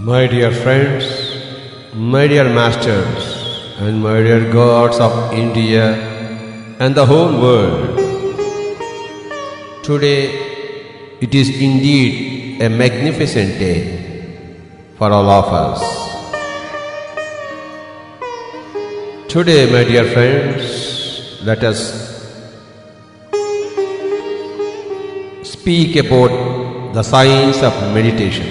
My dear friends, my dear masters, and my dear gods of India and the whole world, today it is indeed a magnificent day for all of us. Today, my dear friends, let us speak about the science of meditation,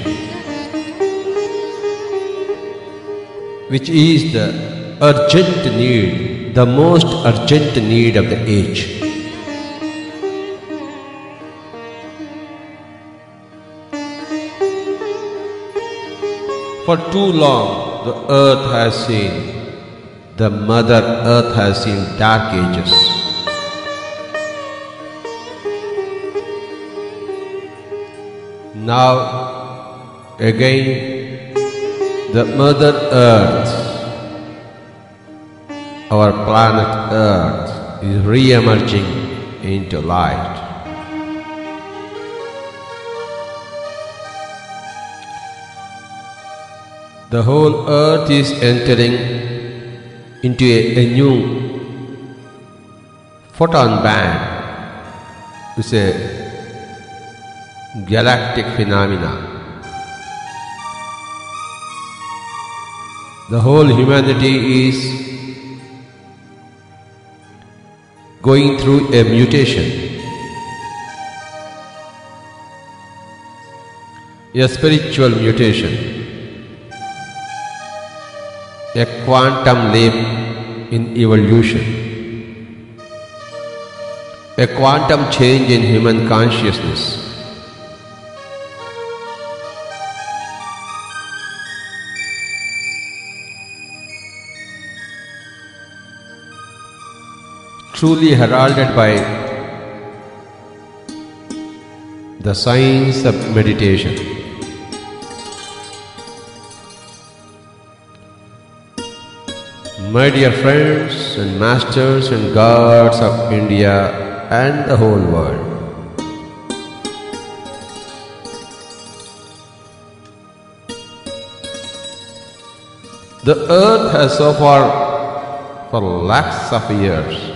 which is the urgent need, the most urgent need of the age. For too long, the earth has seen, the Mother Earth has seen dark ages. Now, again, the Mother Earth, our planet Earth, is re-emerging into light. The whole Earth is entering into a new photon band. It's a galactic phenomena. The whole humanity is going through a mutation, a spiritual mutation, a quantum leap in evolution, a quantum change in human consciousness. Truly heralded by the science of meditation. My dear friends and masters and gods of India and the whole world, the earth has so far, for lakhs of years,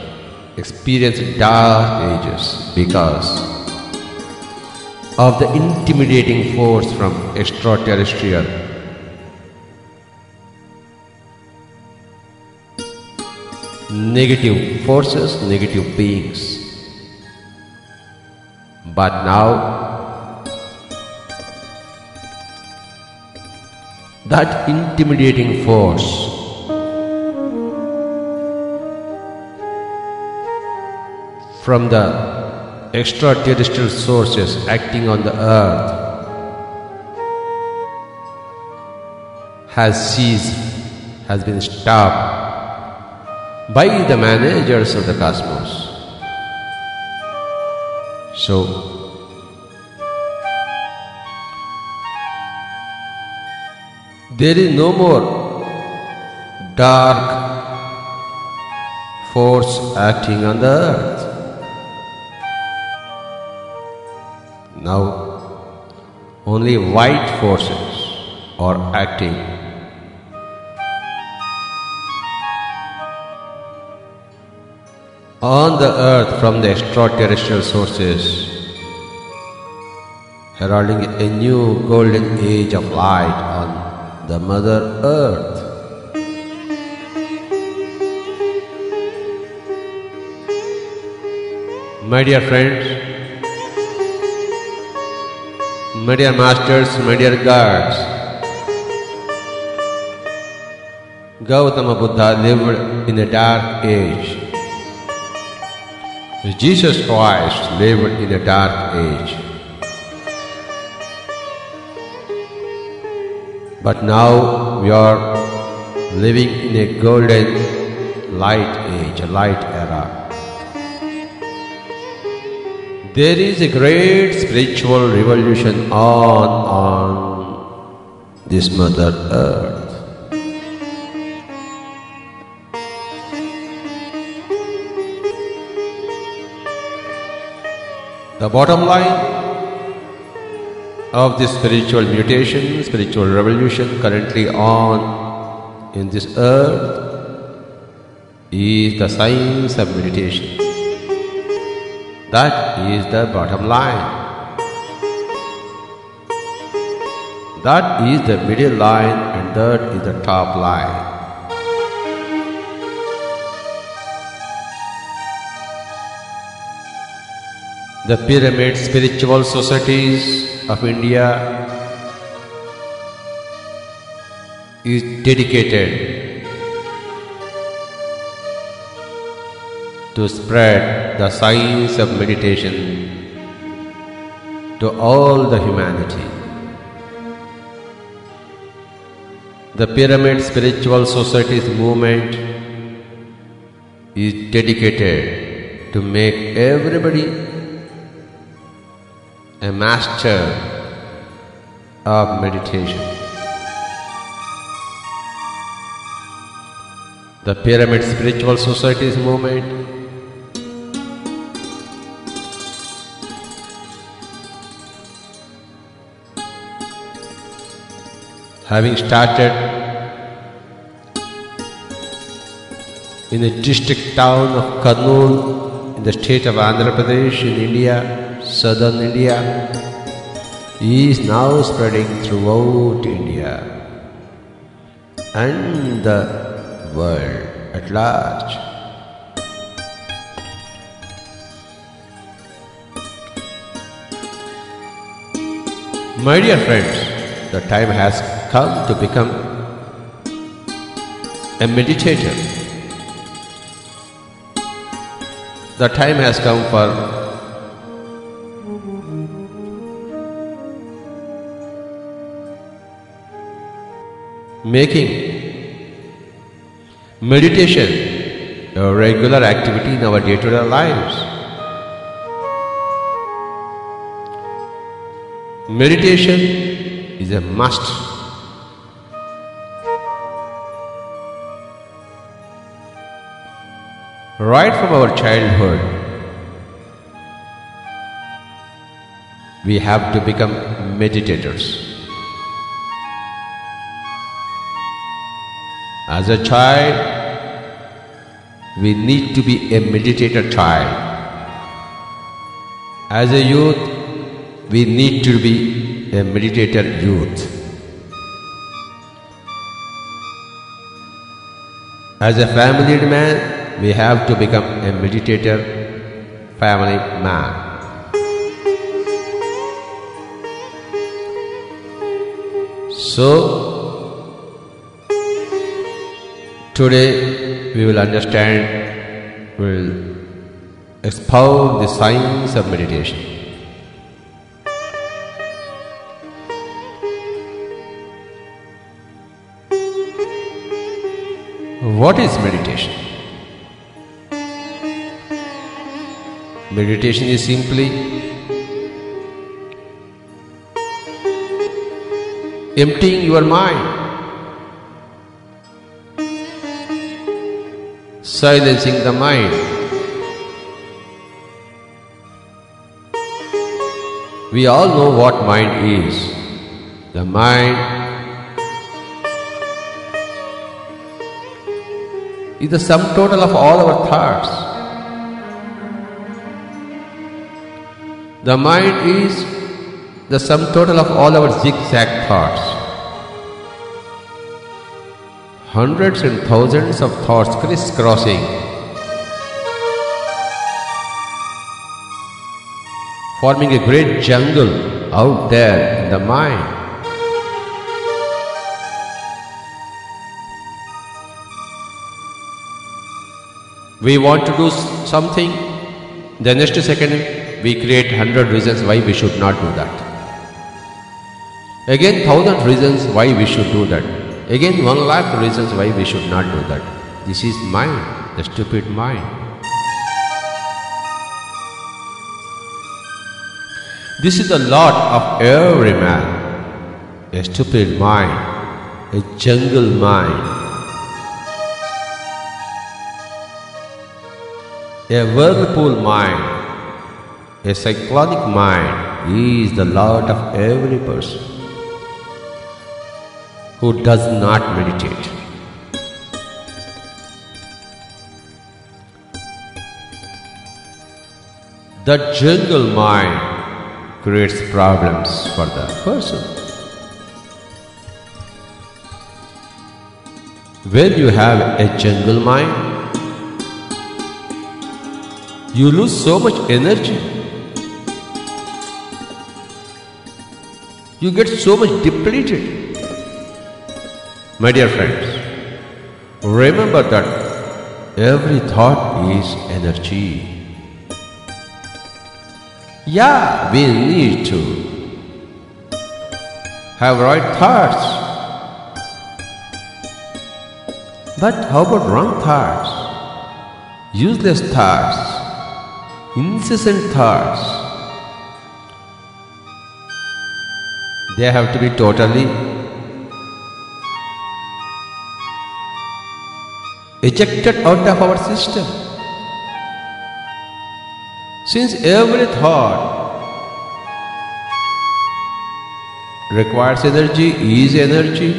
experienced dark ages because of the intimidating force from extraterrestrial negative forces, negative beings. But now, that intimidating force from the extraterrestrial sources acting on the earth has ceased, has been stopped by the managers of the cosmos. So, there is no more dark force acting on the earth. Now, only white forces are acting on the earth from the extraterrestrial sources, heralding a new golden age of light on the Mother Earth. My dear friends, my dear masters, my dear gods, Gautama Buddha lived in a dark age. Jesus Christ lived in a dark age. But now we are living in a golden light age, a light era. There is a great spiritual revolution on this Mother Earth. The bottom line, of this spiritual mutation, spiritual revolution currently on in this earth is the science of meditation. That is the bottom line. That is the middle line and that is the top line. The pyramid spiritual societies of India is dedicated to spread the science of meditation to all the humanity. The Pyramid Spiritual Societies movement is dedicated to make everybody a master of meditation. The Pyramid Spiritual Societies movement having started in the district town of Kurnool in the state of Andhra Pradesh in India, southern India, is now spreading throughout India and the world at large. My dear friends, the time has come to become a meditator. The time has come for making meditation a regular activity in our day-to-day lives. Meditation is a must. Right from our childhood, we have to become meditators. As a child, we need to be a meditator child. As a youth, we need to be a meditator youth. As a family man, we have to become a meditator family man. So, today we will understand, we will expound the science of meditation. What is meditation? Meditation is simply emptying your mind, silencing the mind. We all know what mind is. The mind is the sum total of all our thoughts. The mind is the sum total of all our zigzag thoughts. Hundreds and thousands of thoughts crisscrossing, forming a great jungle out there in the mind. We want to do something, the next second we create 100 reasons why we should not do that. Again 1,000 reasons why we should do that. Again 1,00,000 reasons why we should not do that. This is mind, the stupid mind. This is the lot of every man, a stupid mind, a jungle mind, a whirlpool mind, a cyclonic mind, is the lot of every person who does not meditate. The jungle mind creates problems for the person. When you have a jungle mind, you lose so much energy. You get so much depleted. My dear friends, remember that every thought is energy. Yeah, we need to have right thoughts. But how about wrong thoughts? Useless thoughts, incessant thoughts. They have to be totally ejected out of our system. Since every thought requires energy, is energy,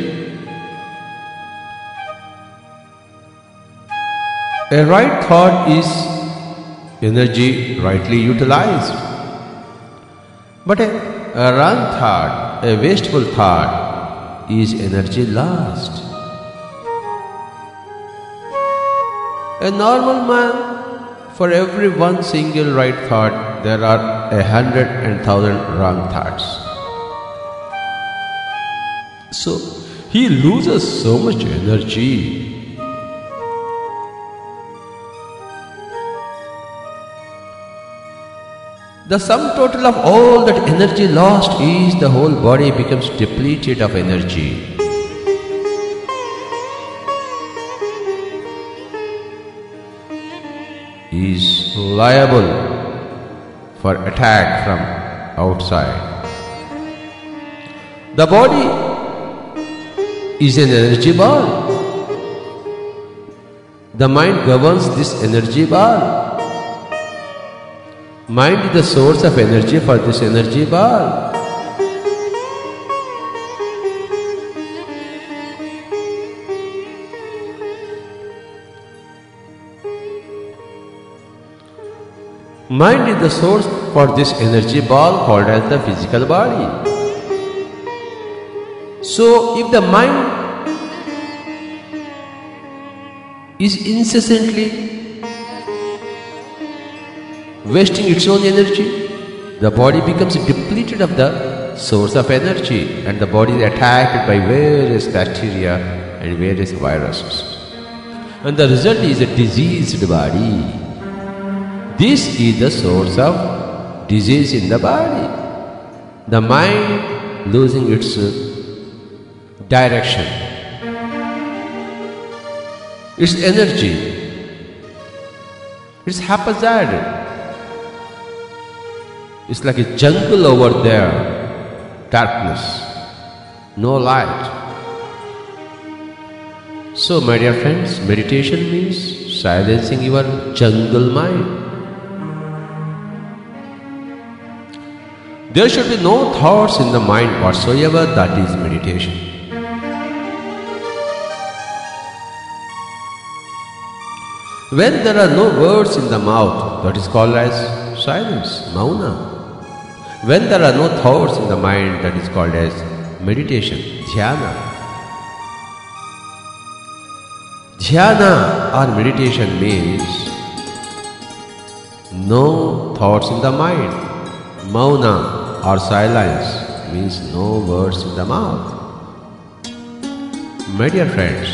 a right thought is energy rightly utilized. But a wrong thought, a wasteful thought is energy lost. A normal man, for every one single right thought, there are 100 and 1,000 wrong thoughts. So, he loses so much energy. The sum total of all that energy lost is the whole body becomes depleted of energy. Is liable for attack from outside. The body is an energy ball. The mind governs this energy ball. Mind is the source of energy for this energy ball. Mind is the source for this energy ball called as the physical body. So, if the mind is incessantly wasting its own energy, the body becomes depleted of the source of energy and the body is attacked by various bacteria and various viruses. And the result is a diseased body. This is the source of disease in the body. The mind losing its direction, its energy, it's haphazard. It's like a jungle over there, darkness, no light. So, my dear friends, meditation means silencing your jungle mind. There should be no thoughts in the mind whatsoever, that is meditation. When there are no words in the mouth, that is called as silence, mauna. When there are no thoughts in the mind, that is called as meditation, dhyana. Dhyana or meditation means no thoughts in the mind. Mauna or silence means no words in the mouth. My dear friends,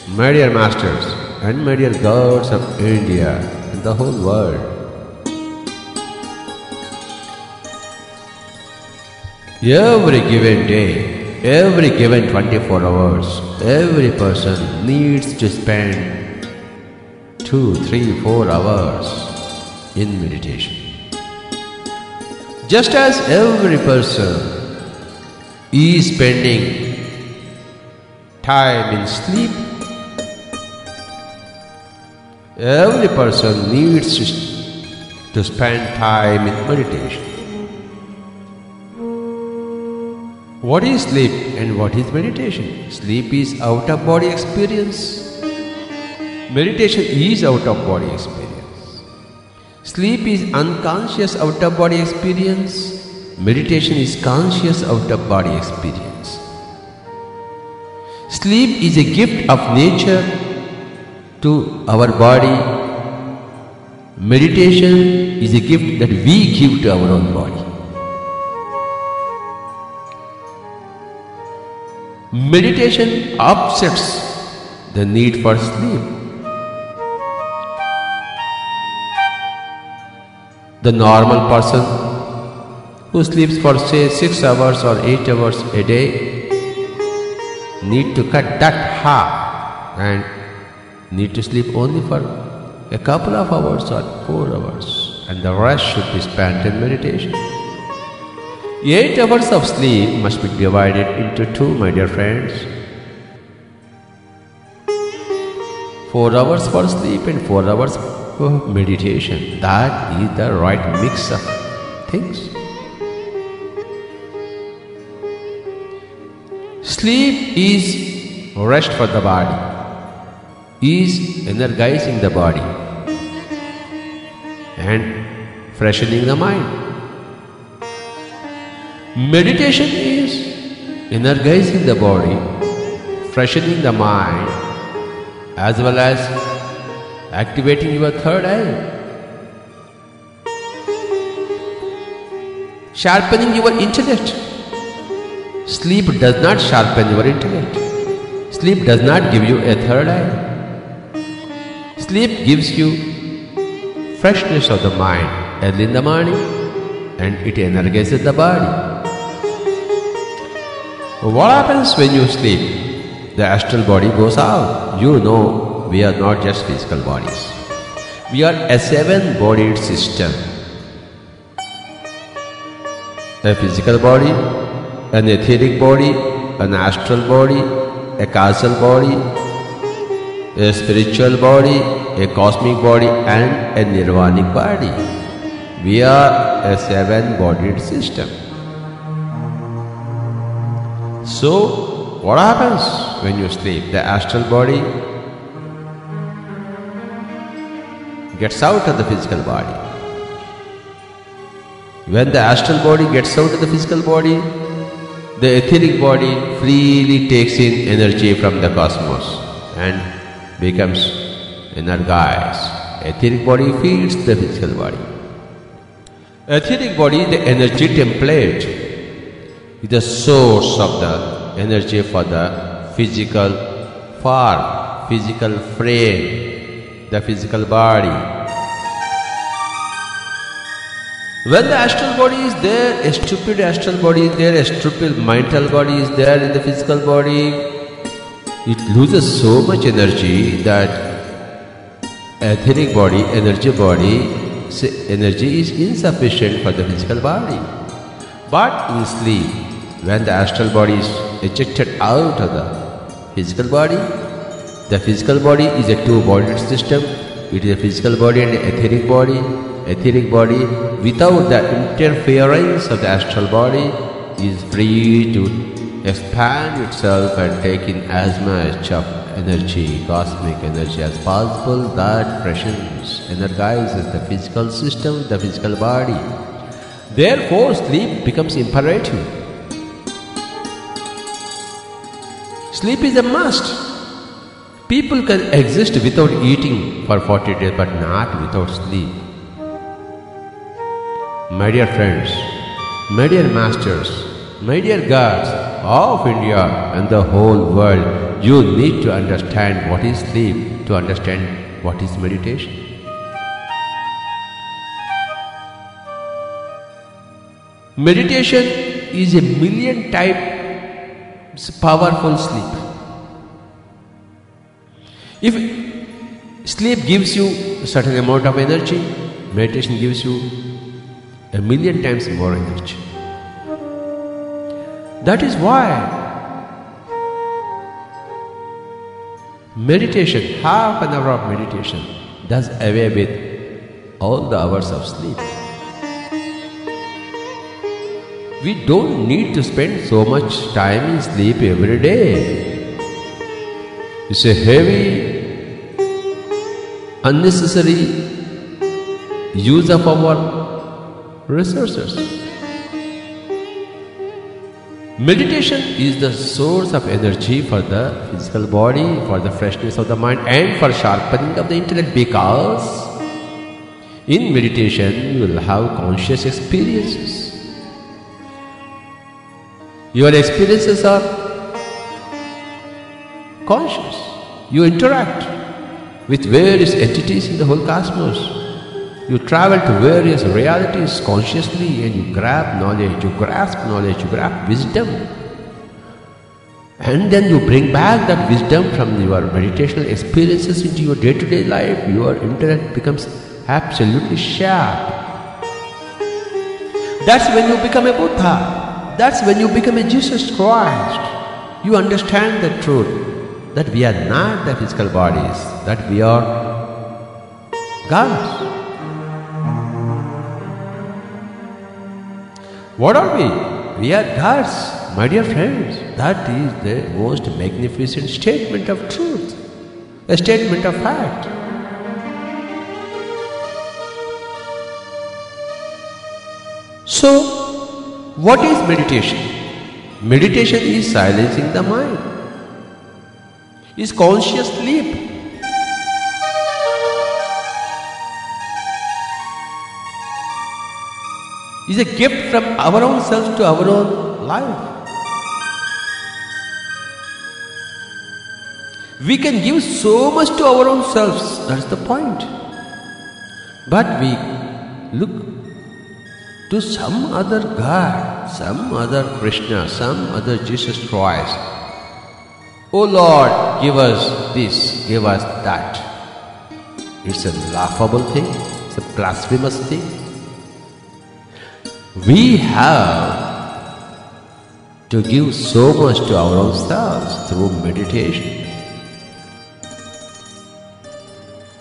my dear masters, and my dear gods of India and the whole world, every given day, every given 24 hours, every person needs to spend 2, 3, 4 hours in meditation. Just as every person is spending time in sleep, every person needs to spend time in meditation. What is sleep and what is meditation? Sleep is out of body experience. Meditation is out of body experience. Sleep is unconscious out of body experience. Meditation is conscious out of body experience. Sleep is a gift of nature to our body. Meditation is a gift that we give to our own body. Meditation upsets the need for sleep. The normal person who sleeps for say 6 hours or 8 hours a day need to cut that half and need to sleep only for a couple of hours or 4 hours, and the rest should be spent in meditation. 8 hours of sleep must be divided into 2, my dear friends. 4 hours for sleep and 4 hours for meditation. That is the right mix of things. Sleep is rest for the body, is energizing the body and freshening the mind. Meditation is energizing the body, freshening the mind, as well as activating your third eye, sharpening your intellect. Sleep does not sharpen your intellect. Sleep does not give you a third eye. Sleep gives you freshness of the mind early in the morning, and it energizes the body. What happens when you sleep? The astral body goes out. You know, we are not just physical bodies. We are a 7-bodied system. A physical body, an etheric body, an astral body, a causal body, a spiritual body, a cosmic body, and a nirvanic body. We are a 7-bodied system. So, what happens when you sleep? The astral body gets out of the physical body. When the astral body gets out of the physical body, the etheric body freely takes in energy from the cosmos and becomes energized. Etheric body feeds the physical body. Etheric body, the energy template, is the source of the energy for the physical form, physical frame, the physical body. When the astral body is there, a stupid astral body is there, a stupid mental body is there in the physical body, it loses so much energy that etheric body, energy is insufficient for the physical body. But in sleep, when the astral body is ejected out of the physical body is a 2-bodied system. It is a physical body and an etheric body. Etheric body, without the interference of the astral body, is free to expand itself and take in as much of energy, cosmic energy as possible. That freshens, energizes the physical system, the physical body. Therefore, sleep becomes imperative. Sleep is a must. People can exist without eating for 40 days, but not without sleep. My dear friends, my dear masters, my dear gods of India and the whole world, you need to understand what is sleep to understand what is meditation. Meditation is a million times powerful sleep. If sleep gives you a certain amount of energy, meditation gives you a million times more energy. That is why meditation, half an hour of meditation, does away with all the hours of sleep. We don't need to spend so much time in sleep every day. It's a heavy, unnecessary use of our resources. Meditation is the source of energy for the physical body, for the freshness of the mind, and for sharpening of the intellect, because in meditation you will have conscious experiences. Your experiences are conscious. You interact with various entities in the whole cosmos. You travel to various realities consciously and you grab knowledge, you grasp knowledge, you grab wisdom. And then you bring back that wisdom from your meditational experiences into your day-to-day life. Your intellect becomes absolutely sharp. That's when you become a Buddha. That's when you become a Jesus Christ. You understand the truth that we are not the physical bodies, that we are gods. What are we? We are gods, my dear friends. That is the most magnificent statement of truth, a statement of fact. So, what is meditation? Meditation is silencing the mind, is conscious sleep. Is a gift from our own selves to our own life. We can give so much to our own selves, that's the point. But we look to some other God, some other Krishna, some other Jesus Christ. Oh Lord, give us this, give us that. It's a laughable thing, it's a blasphemous thing. We have to give so much to our own selves through meditation.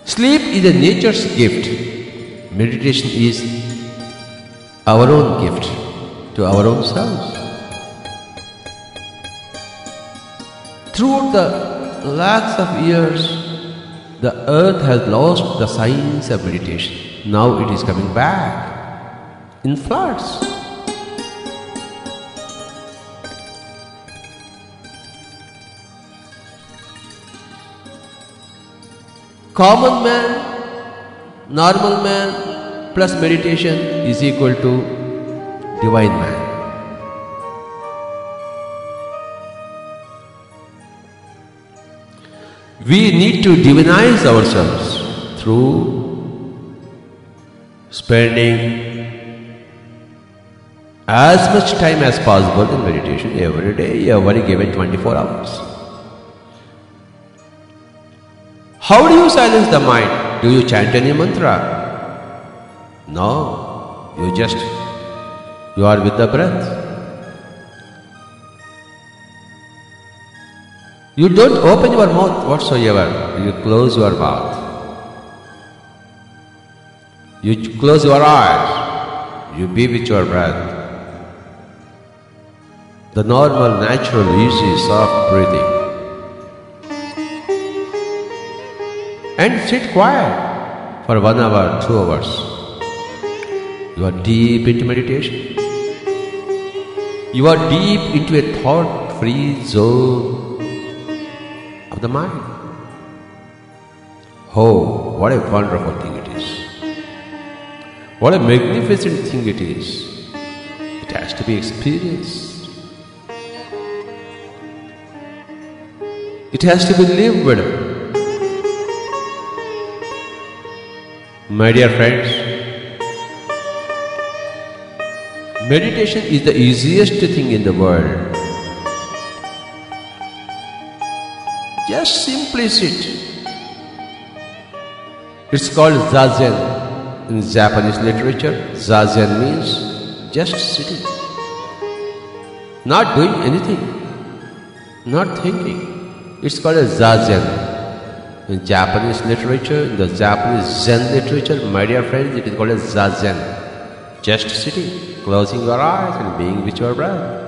Sleep is a nature's gift. Meditation is our own gift to our own selves. Throughout the lakhs of years, the earth has lost the science of meditation. Now it is coming back in floods. Common man, normal man plus meditation is equal to divine man. We need to divinize ourselves through spending as much time as possible in meditation every day, every given 24 hours. How do you silence the mind? Do you chant any mantra? No, you are with the breath. You don't open your mouth whatsoever, you close your mouth. You close your eyes, you be with your breath. The normal, natural, easy, soft breathing. And sit quiet for 1 hour, 2 hours. You are deep into meditation. You are deep into a thought-free zone of the mind. Oh, what a wonderful thing it is. What a magnificent thing it is. It has to be experienced. It has to be lived. My dear friends, meditation is the easiest thing in the world. Just simply sit. It's called Zazen in Japanese literature. Zazen means just sitting, not doing anything, not thinking. It's called a Zazen. In Japanese literature, in the Japanese Zen literature, my dear friends, it is called as Zazen. just sitting, closing your eyes and being with your breath.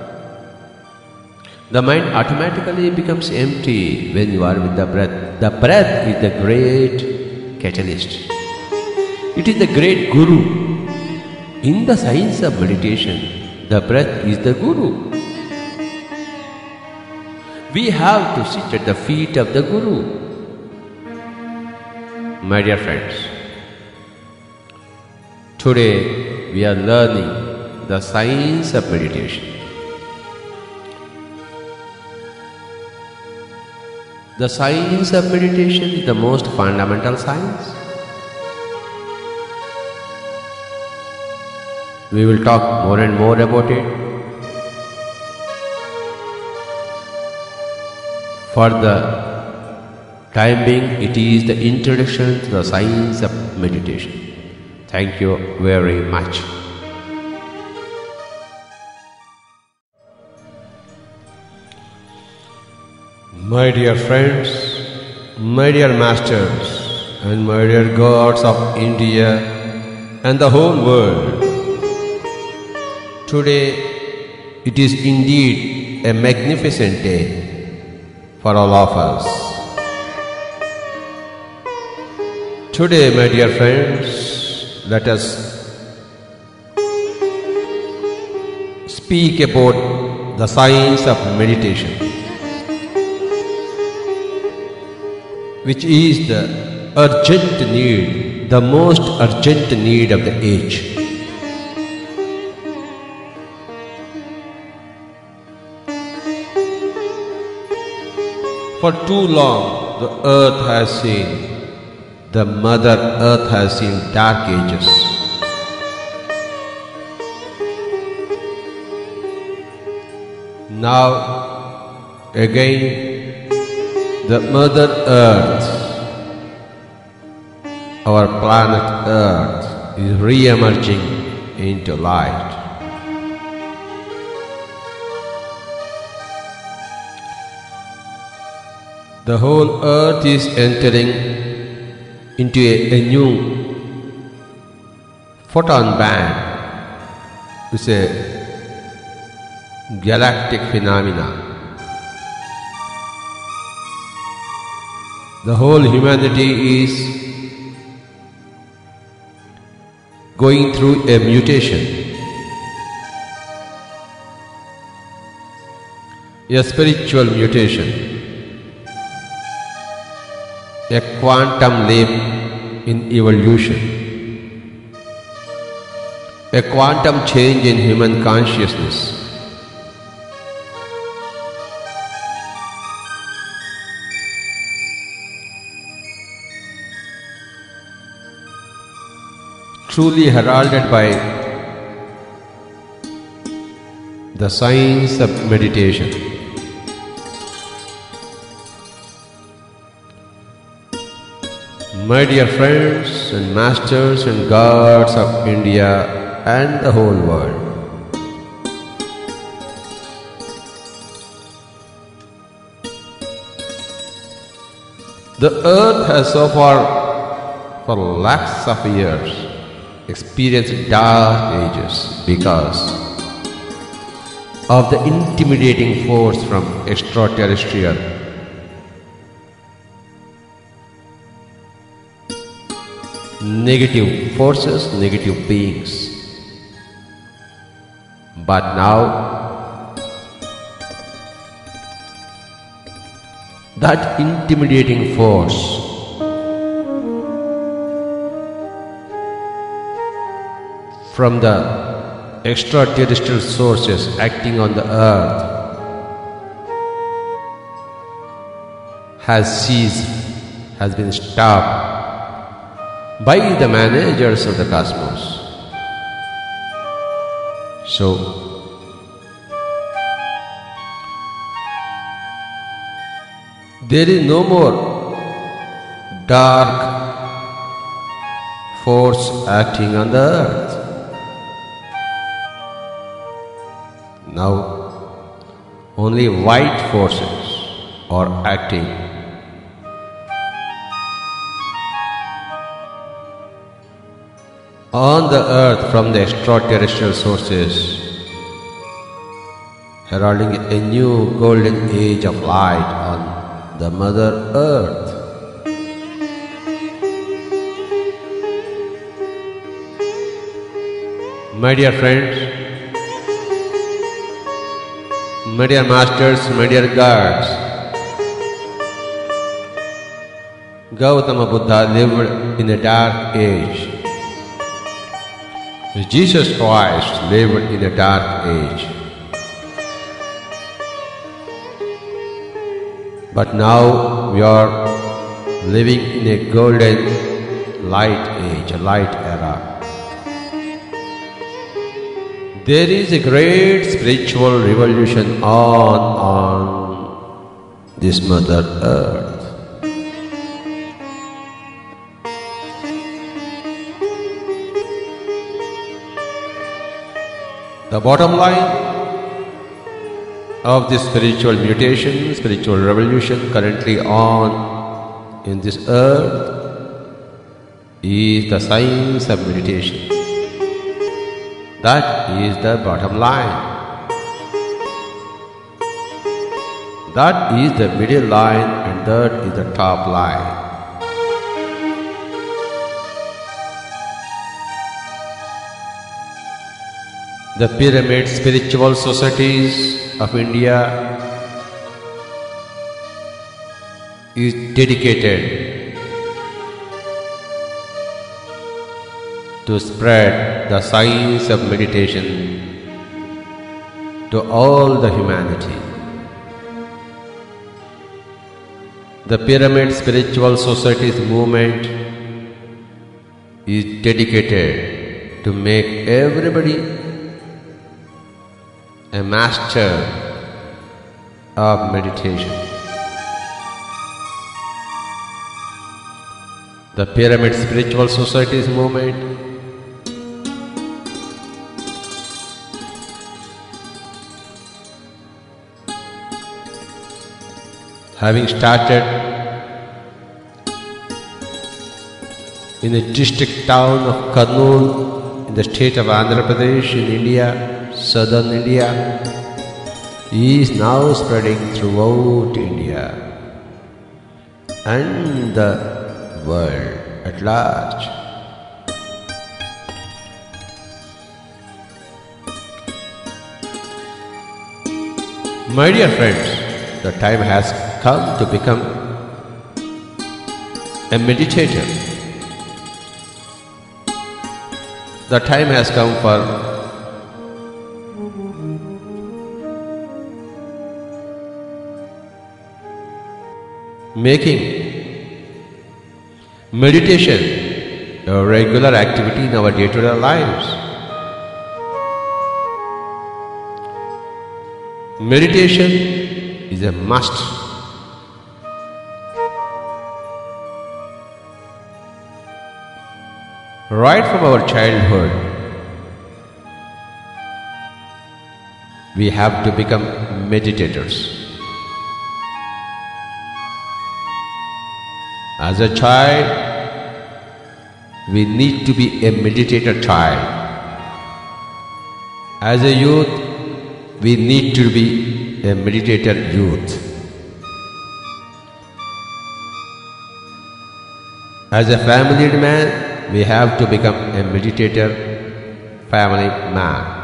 The mind automatically becomes empty when you are with the breath. The breath is the great catalyst. It is the great guru. In the science of meditation, the breath is the guru. We have to sit at the feet of the guru. My dear friends, today we are learning the science of meditation. The science of meditation is the most fundamental science. We will talk more and more about it. For the time being, it is the introduction to the science of meditation. Thank you very much. My dear friends, my dear masters, and my dear gods of India and the whole world, today it is indeed a magnificent day for all of us. Today, my dear friends, let us speak about the science of meditation, which is the urgent need, the most urgent need of the age. For too long, the earth has seen, the Mother Earth has seen dark ages. Now, again, the Mother Earth, our planet Earth, is re-emerging into light. The whole earth is entering into a new photon band. It's a galactic phenomena. The whole humanity is going through a mutation, a spiritual mutation, a quantum leap in evolution, a quantum change in human consciousness. Truly heralded by the science of meditation. My dear friends and masters and gods of India and the whole world, the earth has so far, for lakhs of years, experienced dark ages because of the intimidating force from extraterrestrial negative forces, negative beings. But now, that intimidating force from the extraterrestrial sources acting on the earth has ceased, has been stopped by the managers of the cosmos. So, there is no more dark force acting on the earth. Now, only white forces are acting. on the earth from the extraterrestrial sources, heralding a new golden age of light on the Mother Earth. My dear friends, my dear masters, my dear gods, Gautama Buddha lived in a dark age. Jesus Christ lived in a dark age. But now we are living in a golden light age, a light era. There is a great spiritual revolution on this Mother Earth. The bottom line of this spiritual mutation, spiritual revolution currently on in this earth is the science of meditation. That is the bottom line. That is the middle line and that is the top line. The pyramid spiritual societies of India is dedicated to spread the science of meditation to all the humanity. The pyramid spiritual societies movement is dedicated to make everybody a master of meditation. The Pyramid Spiritual Societies movement having started in the district town of Kurnool in the state of Andhra Pradesh in India, southern India, is now spreading throughout India and the world at large. My dear friends, the time has come to become a meditator. The time has come for making meditation a regular activity in our day-to-day lives. Meditation is a must. Right from our childhood, we have to become meditators. As a child, we need to be a meditator child. As a youth, we need to be a meditator youth. As a family man, we have to become a meditator family man.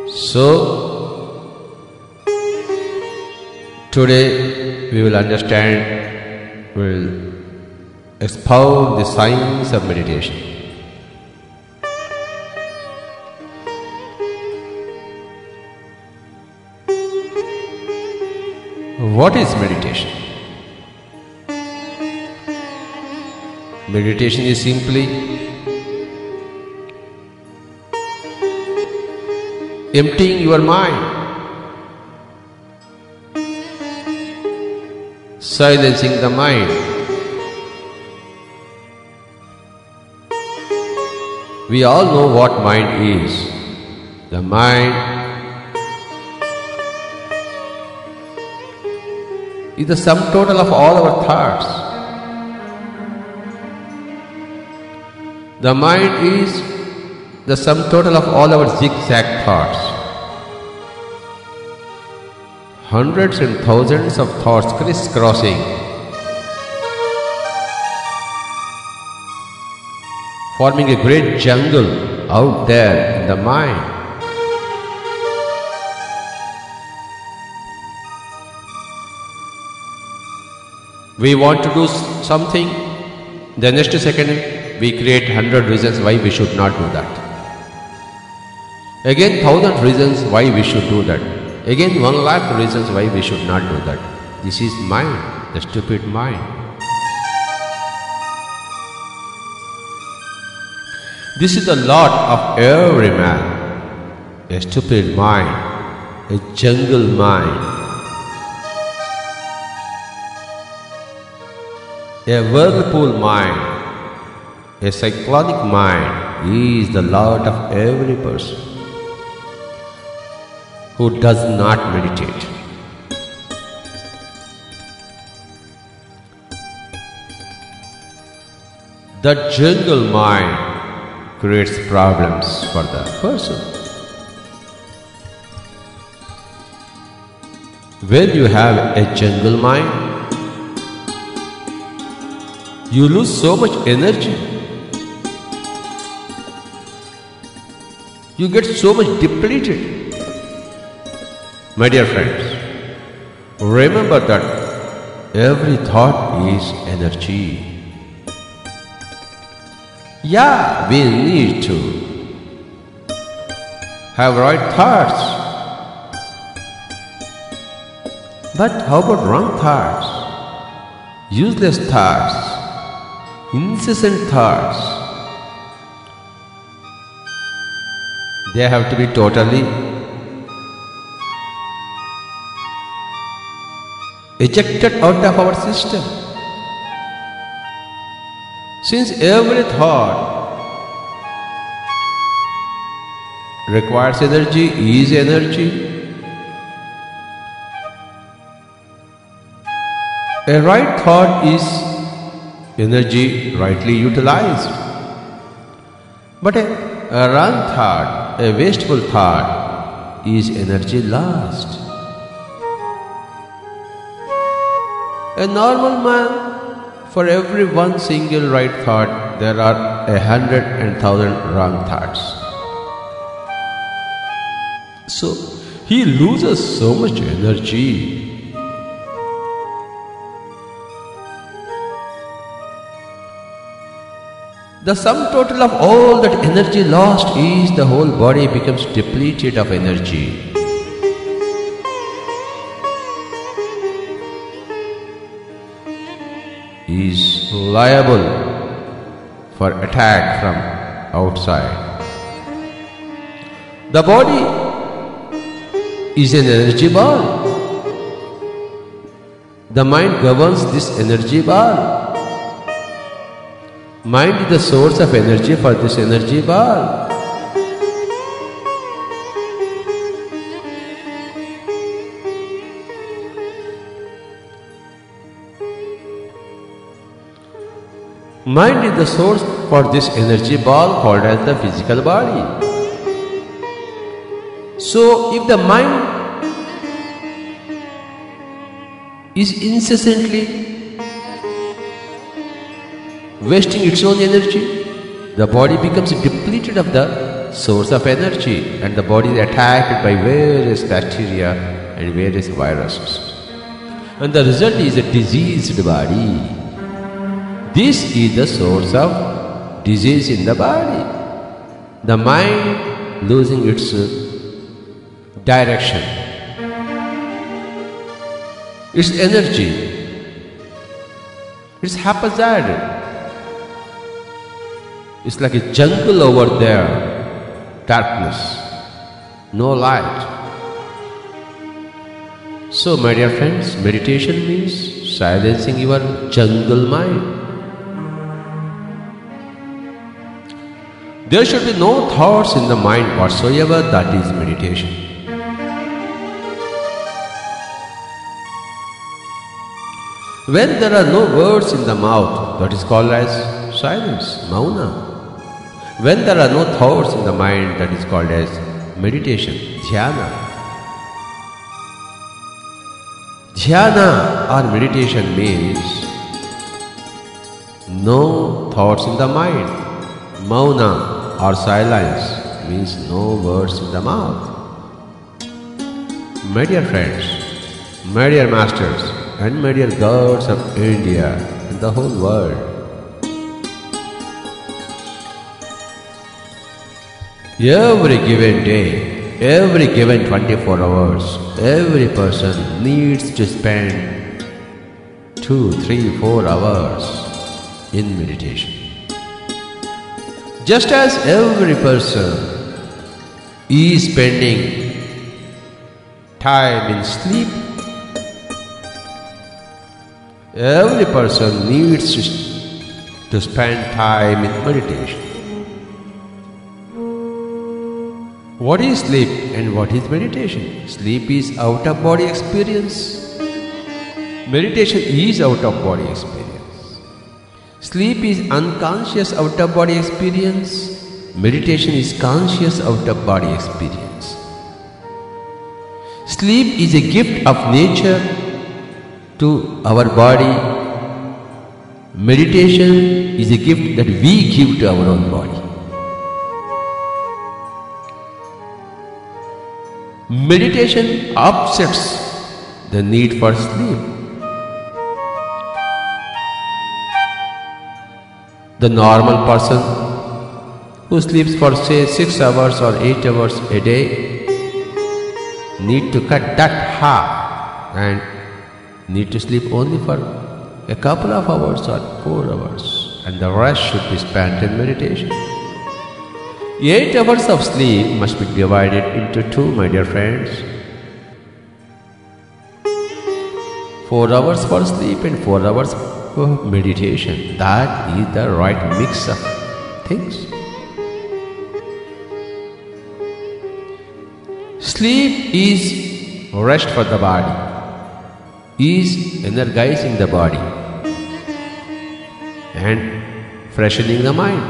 So, today we will understand, we will expound the science of meditation. What is meditation? Meditation is simply emptying your mind, silencing the mind. We all know what mind is. The mind is the sum total of all our thoughts. The mind is the sum total of all our zigzag thoughts. Hundreds and thousands of thoughts crisscrossing, forming a great jungle out there in the mind. We want to do something, the next second we create 100 reasons why we should not do that. Again 1000 reasons why we should do that. Again 1 lakh reasons why we should not do that. This is mind, the stupid mind. This is the lot of every man. A stupid mind, a jungle mind. A whirlpool mind, a cyclonic mind is the lot of every person who does not meditate. The jungle mind creates problems for the person. When you have a jungle mind, you lose so much energy. You get so much depleted. My dear friends, remember that every thought is energy. Yeah, we need to have right thoughts. But how about wrong thoughts? Useless thoughts? Incessant thoughts? They have to be totally ejected out of our system. Since every thought requires energy, is energy, a right thought is energy rightly utilized. But a wrong thought, a wasteful thought is energy lost. A normal man, for every one single right thought, there are 100 and 1,000 wrong thoughts. So, he loses so much energy. The sum total of all that energy lost is the whole body becomes depleted of energy. Is liable for attack from outside. The body is an energy ball. The mind governs this energy ball. Mind is the source of energy for this energy ball. Mind is the source for this energy ball called as the physical body. So, if the mind is incessantly wasting its own energy, the body becomes depleted of the source of energy and the body is attacked by various bacteria and various viruses. And the result is a diseased body. This is the source of disease in the body. The mind losing its direction, its energy, it's haphazard. It's like a jungle over there, darkness, no light. So, my dear friends, meditation means silencing your jungle mind. There should be no thoughts in the mind whatsoever, that is meditation. When there are no words in the mouth, that is called as silence, mauna. When there are no thoughts in the mind, that is called as meditation, dhyana. Dhyana or meditation means no thoughts in the mind. Mauna or silence means no words in the mouth. My dear friends, my dear masters, and my dear gods of India and the whole world, every given day, every given 24 hours, every person needs to spend 2, 3, 4 hours in meditation. Just as every person is spending time in sleep, every person needs to spend time in meditation. What is sleep and what is meditation? Sleep is out of body experience. Meditation is out of body experience. Sleep is unconscious out of body experience. Meditation is conscious out of body experience. Sleep is a gift of nature to our body. Meditation is a gift that we give to our own body. Meditation upsets the need for sleep. The normal person who sleeps for say 6 hours or 8 hours a day need to cut that half and need to sleep only for a couple of hours or 4 hours, and the rest should be spent in meditation. 8 hours of sleep must be divided into 2, my dear friends. 4 hours for sleep and 4 hours for meditation. That is the right mix of things. Sleep is rest for the body, is energizing the body and freshening the mind.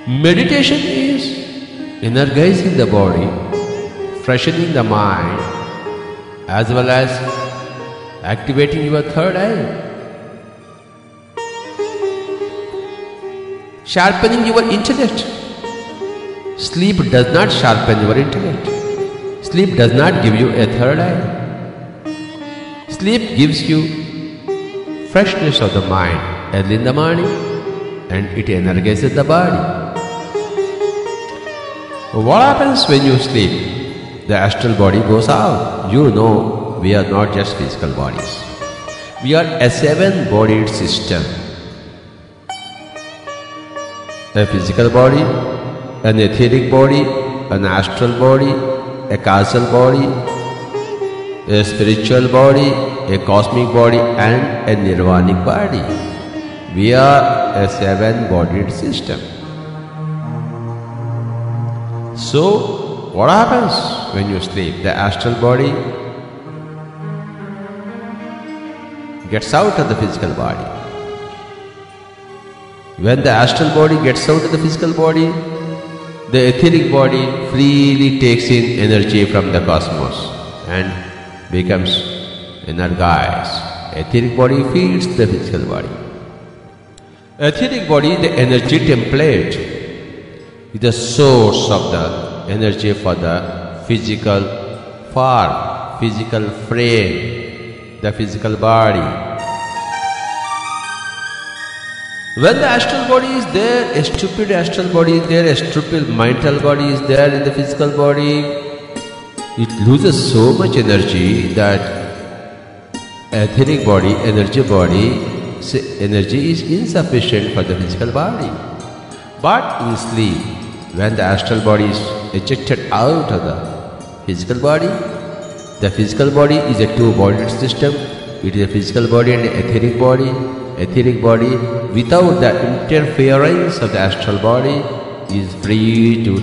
Meditation is energizing the body, freshening the mind, as well as activating your third eye, sharpening your intellect. Sleep does not sharpen your intellect. Sleep does not give you a third eye. Sleep gives you freshness of the mind early in the morning, and it energizes the body. What happens when you sleep? The astral body goes out. You know, we are not just physical bodies. We are a 7-bodied system. A physical body, an etheric body, an astral body, a causal body, a spiritual body, a cosmic body, and a nirvanic body. We are a 7-bodied system. So, what happens when you sleep? The astral body gets out of the physical body. When the astral body gets out of the physical body, the etheric body freely takes in energy from the cosmos and becomes energized. Etheric body feeds the physical body. Etheric body, the energy template, is the source of the energy for the physical form, physical frame, the physical body. When the astral body is there, a stupid astral body is there, a stupid mental body is there in the physical body, it loses so much energy that etheric body, energy is insufficient for the physical body. But in sleep, when the astral body is ejected out of the physical body is a 2-bodied system. It is a physical body and an etheric body. Etheric body, without the interference of the astral body, is free to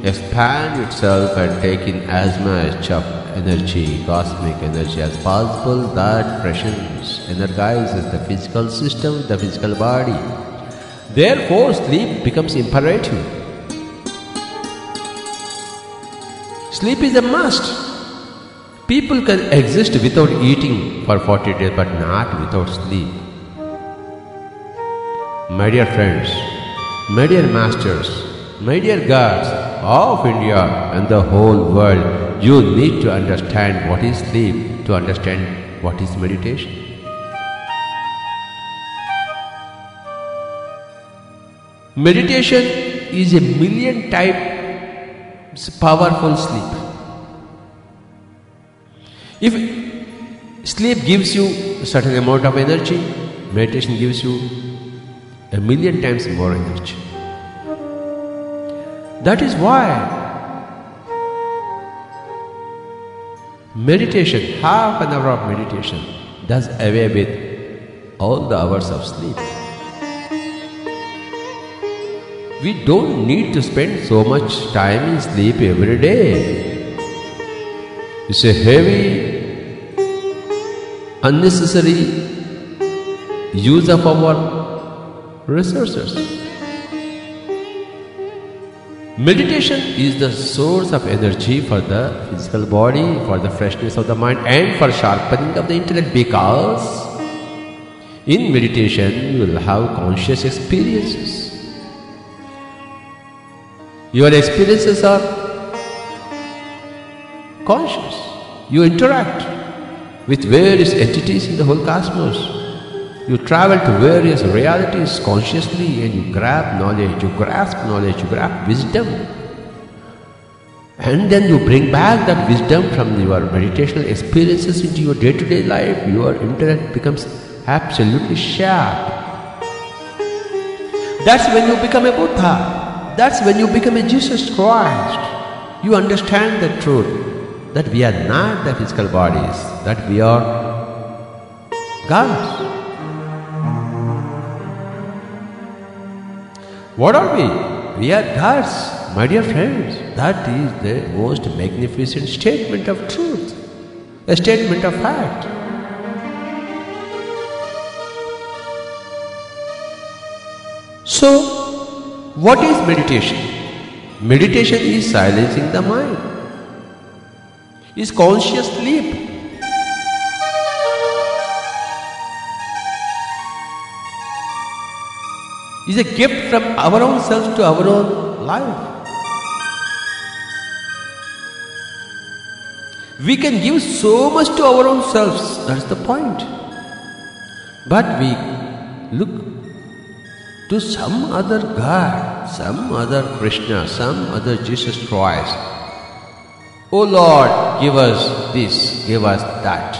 expand itself and take in as much of energy, cosmic energy as possible. That freshens, energizes the physical system, the physical body. Therefore, sleep becomes imperative. Sleep is a must. People can exist without eating for 40 days, but not without sleep. My dear friends, my dear masters, my dear gods of India and the whole world, you need to understand what is sleep to understand what is meditation. Meditation is a million times powerful sleep. If sleep gives you a certain amount of energy, meditation gives you a million times more energy. That is why meditation, half an hour of meditation, does away with all the hours of sleep. We don't need to spend so much time in sleep every day. It's a heavy, unnecessary use of our resources. Meditation is the source of energy for the physical body, for the freshness of the mind, and for sharpening of the intellect, because in meditation you will have conscious experiences. Your experiences are conscious. You interact with various entities in the whole cosmos. You travel to various realities consciously and you grab knowledge, you grasp knowledge, you grab wisdom. And then you bring back that wisdom from your meditational experiences into your day-to-day life. Your intellect becomes absolutely sharp. That's when you become a Buddha. That's when you become a Jesus Christ. You understand the truth that we are not the physical bodies, that we are gods. What are we? We are gods, my dear friends. That is the most magnificent statement of truth, a statement of fact. So, what is meditation? Meditation is silencing the mind, is conscious sleep. Is a gift from our own self to our own life. We can give so much to our own selves, that's the point. But we look to some other God, some other Krishna, some other Jesus Christ. Oh Lord, give us this, give us that.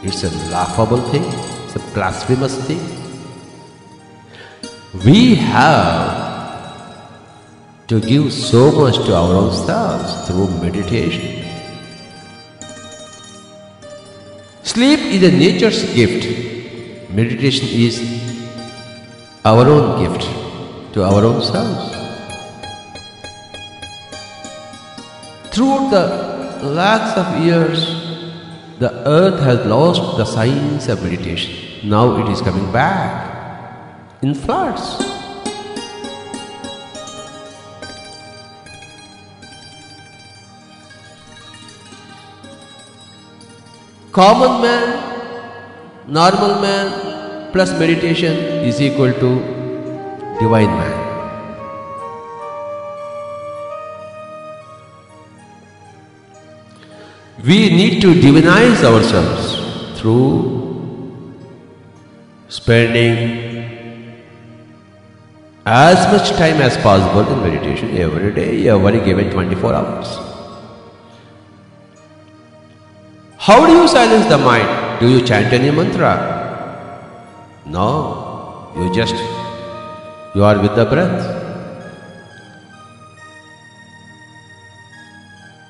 It's a laughable thing, it's a blasphemous thing. We have to give so much to our own selves through meditation. Sleep is a nature's gift. Meditation is our own gift to our own selves. Throughout the lakhs of years, the earth has lost the science of meditation. Now it is coming back in floods. Common man, normal man plus meditation is equal to divine man. We need to divinize ourselves through spending as much time as possible in meditation every day, every given 24 hours. How do you silence the mind? Do you chant any mantra? No, you are with the breath.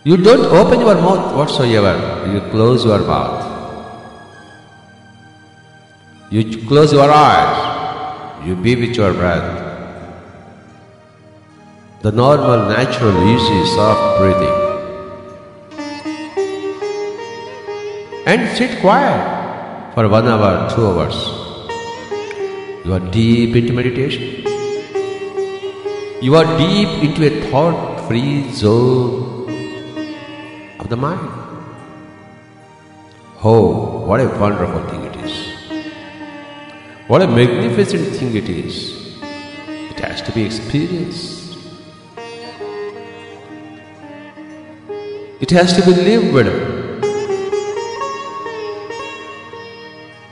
You don't open your mouth whatsoever, you close your mouth. You close your eyes, you be with your breath. The normal, natural, easy, soft breathing. And sit quiet for 1 hour, 2 hours. You are deep into meditation. You are deep into a thought-free zone of the mind. Oh, what a wonderful thing it is. What a magnificent thing it is. It has to be experienced. It has to be lived.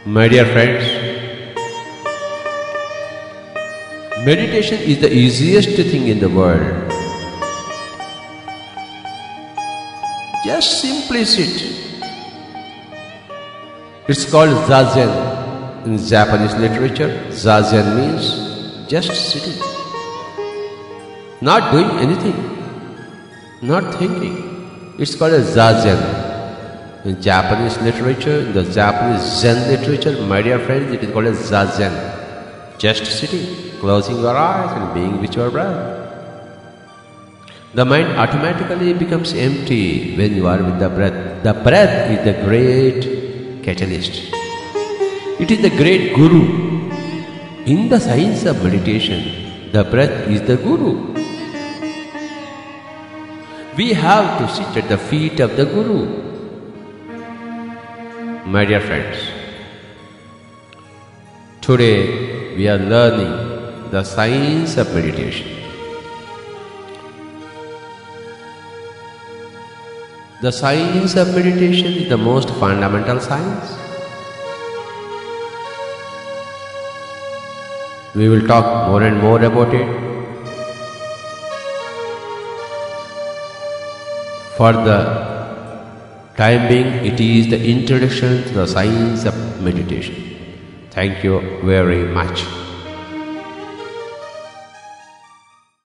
My dear friends, meditation is the easiest thing in the world. Just simply sit. It's called Zazen in Japanese literature. Zazen means just sitting, not doing anything, not thinking. It's called a Zazen. In Japanese literature, in the Japanese Zen literature, my dear friends, it is called as Zazen. Just sitting, closing your eyes and being with your breath. The mind automatically becomes empty when you are with the breath. The breath is the great catalyst. It is the great guru. In the science of meditation, the breath is the guru. We have to sit at the feet of the guru. My dear friends, today we are learning the science of meditation. The science of meditation is the most fundamental science. We will talk more and more about it. For the time being, it is the introduction to the science of meditation. Thank you very much.